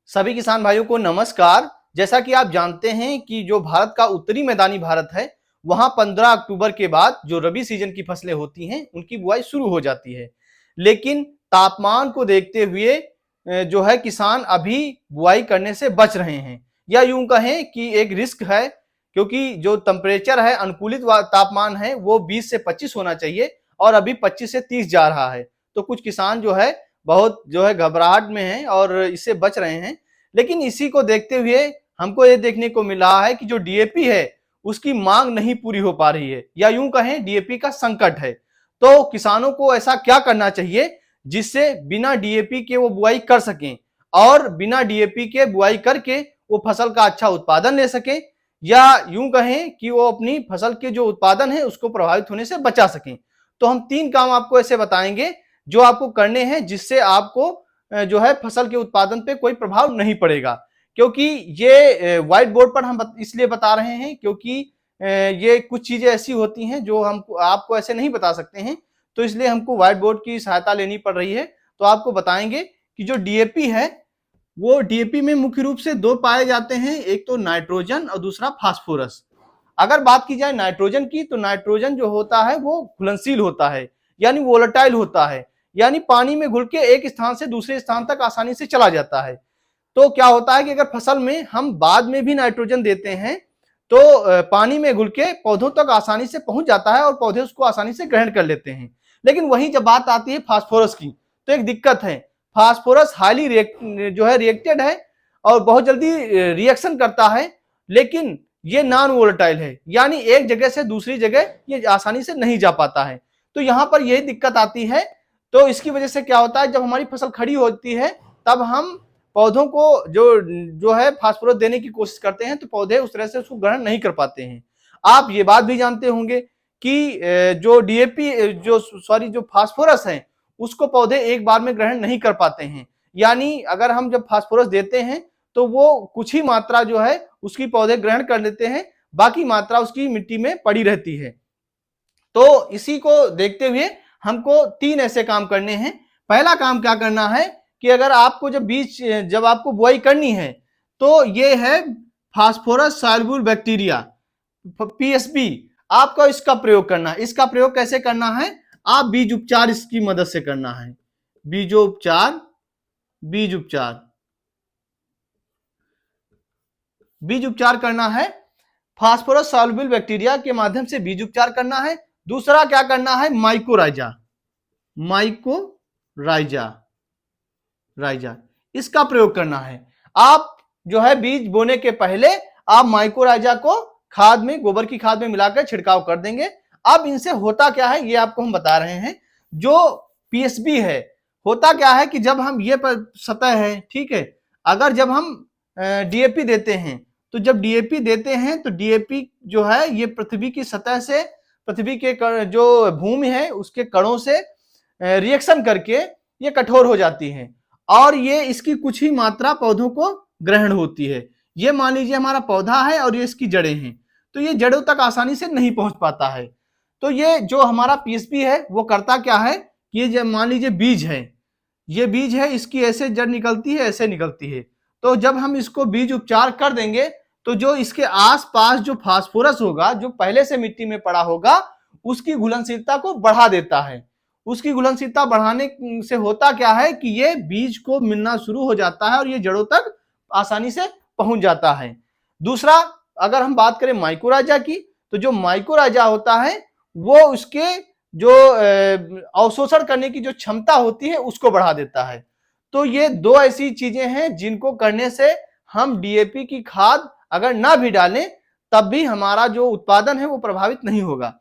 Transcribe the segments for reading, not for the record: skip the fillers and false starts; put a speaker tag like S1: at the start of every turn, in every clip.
S1: सभी किसान भाइयों को नमस्कार। जैसा कि आप जानते हैं कि जो भारत का उत्तरी मैदानी भारत है, वहां 15 अक्टूबर के बाद जो रबी सीजन की फसलें होती हैं, उनकी बुआई शुरू हो जाती है। लेकिन तापमान को देखते हुए जो है किसान अभी बुआई करने से बच रहे हैं, या यूं कहें कि एक रिस्क है, क्योंकि जो टेम्परेचर है, अनुकूलित तापमान है, वो 20 से 25 होना चाहिए और अभी 25 से 30 जा रहा है। तो कुछ किसान जो है बहुत जो है घबराहट में हैं और इससे बच रहे हैं। लेकिन इसी को देखते हुए हमको ये देखने को मिल रहा है कि जो डीएपी है, उसकी मांग नहीं पूरी हो पा रही है, या यूं कहें डीएपी का संकट है। तो किसानों को ऐसा क्या करना चाहिए जिससे बिना डीएपी के वो बुआई कर सकें और बिना डीएपी के बुआई करके वो फसल का अच्छा उत्पादन ले सकें, या यूं कहें कि वो अपनी फसल के जो उत्पादन है उसको प्रभावित होने से बचा सकें। तो हम 3 काम आपको ऐसे बताएंगे जो आपको करने हैं, जिससे आपको जो है फसल के उत्पादन पे कोई प्रभाव नहीं पड़ेगा। क्योंकि ये व्हाइट बोर्ड पर हम इसलिए बता रहे हैं क्योंकि ये कुछ चीजें ऐसी होती हैं जो हम आपको ऐसे नहीं बता सकते हैं, तो इसलिए हमको व्हाइट बोर्ड की सहायता लेनी पड़ रही है। तो आपको बताएंगे कि जो डीएपी है, वो डीएपी में मुख्य रूप से 2 पाए जाते हैं, एक तो नाइट्रोजन और दूसरा फास्फोरस। अगर बात की जाए नाइट्रोजन की, तो नाइट्रोजन जो होता है वो घुलनशील होता है, यानी वोलेटाइल होता है, यानी पानी में घुल के एक स्थान से दूसरे स्थान तक आसानी से चला जाता है। तो क्या होता है कि अगर फसल में हम बाद में भी नाइट्रोजन देते हैं, तो पानी में घुल के पौधों तक आसानी से पहुंच जाता है और पौधे उसको आसानी से ग्रहण कर लेते हैं। लेकिन वहीं जब बात आती है फास्फोरस की, तो एक दिक्कत है। फास्फोरस हाईली जो है रिएक्टेड है और बहुत जल्दी रिएक्शन करता है, लेकिन ये नॉन वोलेटाइल है, यानी एक जगह से दूसरी जगह ये आसानी से नहीं जा पाता है। तो यहां पर यही दिक्कत आती है। तो इसकी वजह से क्या होता है, जब हमारी फसल खड़ी होती है तब हम पौधों को जो है फास्फोरस देने की कोशिश करते हैं, तो पौधे उस तरह से उसको ग्रहण नहीं कर पाते हैं। आप ये बात भी जानते होंगे कि जो डीएपी जो फास्फोरस है, उसको पौधे एक बार में ग्रहण नहीं कर पाते हैं। यानी अगर हम जब फास्फोरस देते हैं तो वो कुछ ही मात्रा जो है उसकी पौधे ग्रहण कर लेते हैं, बाकी मात्रा उसकी मिट्टी में पड़ी रहती है। तो इसी को देखते हुए हमको 3 ऐसे काम करने हैं। पहला काम क्या करना है कि अगर आपको जब आपको बुआई करनी है, तो ये है फास्फोरस सॉल्युबल बैक्टीरिया, पीएसबी। आपको इसका प्रयोग करना है। इसका प्रयोग कैसे करना है? आप बीज उपचार इसकी मदद से करना है। बीज उपचार करना है, फास्फोरस सॉल्युबल बैक्टीरिया के माध्यम से बीज उपचार करना है। दूसरा क्या करना है? माइकोराइजा, इसका प्रयोग करना है। आप जो है बीज बोने के पहले आप माइकोराइजा को खाद में, गोबर की खाद में मिलाकर छिड़काव कर देंगे। अब इनसे होता क्या है ये आपको हम बता रहे हैं। जो पीएसबी है, होता क्या है कि जब हम ये सतह है, ठीक है, अगर जब हम डीएपी देते हैं, तो जब डीएपी देते हैं तो डीएपी जो है ये पृथ्वी की सतह से, पृथ्वी के जो भूमि है उसके कणों से रिएक्शन करके ये कठोर हो जाती है और ये इसकी कुछ ही मात्रा पौधों को ग्रहण होती है। ये मान लीजिए हमारा पौधा है और ये इसकी जड़ें हैं, तो ये जड़ों तक आसानी से नहीं पहुंच पाता है। तो ये जो हमारा पीएसपी है वो करता क्या है कि ये मान लीजिए बीज है, ये बीज है, इसकी ऐसे जड़ निकलती है, ऐसे निकलती है। तो जब हम इसको बीज उपचार कर देंगे, तो जो इसके आसपास जो फास्फोरस होगा, जो पहले से मिट्टी में पड़ा होगा, उसकी घुलनशीलता को बढ़ा देता है। उसकी घुलनशीलता बढ़ाने से होता क्या है कि ये बीज को मिलना शुरू हो जाता है और ये जड़ों तक आसानी से पहुंच जाता है। दूसरा, अगर हम बात करें माइकोराइजा की, तो जो माइकोराइजा होता है वो उसके जो अवशोषण करने की जो क्षमता होती है उसको बढ़ा देता है। तो ये 2 ऐसी चीजें हैं जिनको करने से हम डीएपी की खाद अगर ना भी डालें तब भी हमारा जो उत्पादन है वो प्रभावित नहीं होगा।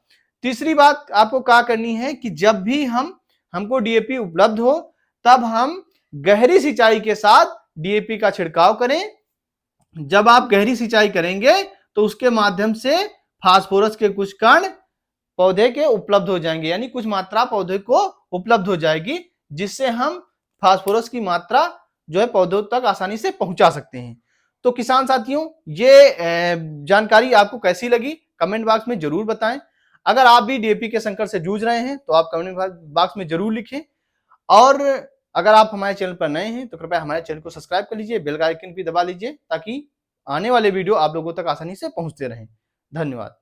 S1: तीसरी बात आपको क्या करनी है कि जब भी हमको डीएपी उपलब्ध हो, तब हम गहरी सिंचाई के साथ डीएपी का छिड़काव करें। जब आप गहरी सिंचाई करेंगे तो उसके माध्यम से फास्फोरस के कुछ कण पौधे के उपलब्ध हो जाएंगे, यानी कुछ मात्रा पौधे को उपलब्ध हो जाएगी, जिससे हम फास्फोरस की मात्रा जो है पौधों तक आसानी से पहुंचा सकते हैं। तो किसान साथियों, ये जानकारी आपको कैसी लगी कमेंट बॉक्स में जरूर बताएं। अगर आप भी डीएपी के संकट से जूझ रहे हैं तो आप कमेंट बॉक्स में जरूर लिखें। और अगर आप हमारे चैनल पर नए हैं तो कृपया हमारे चैनल को सब्सक्राइब कर लीजिए, बेल का आइकन भी दबा लीजिए ताकि आने वाले वीडियो आप लोगों तक आसानी से पहुंचते रहें। धन्यवाद।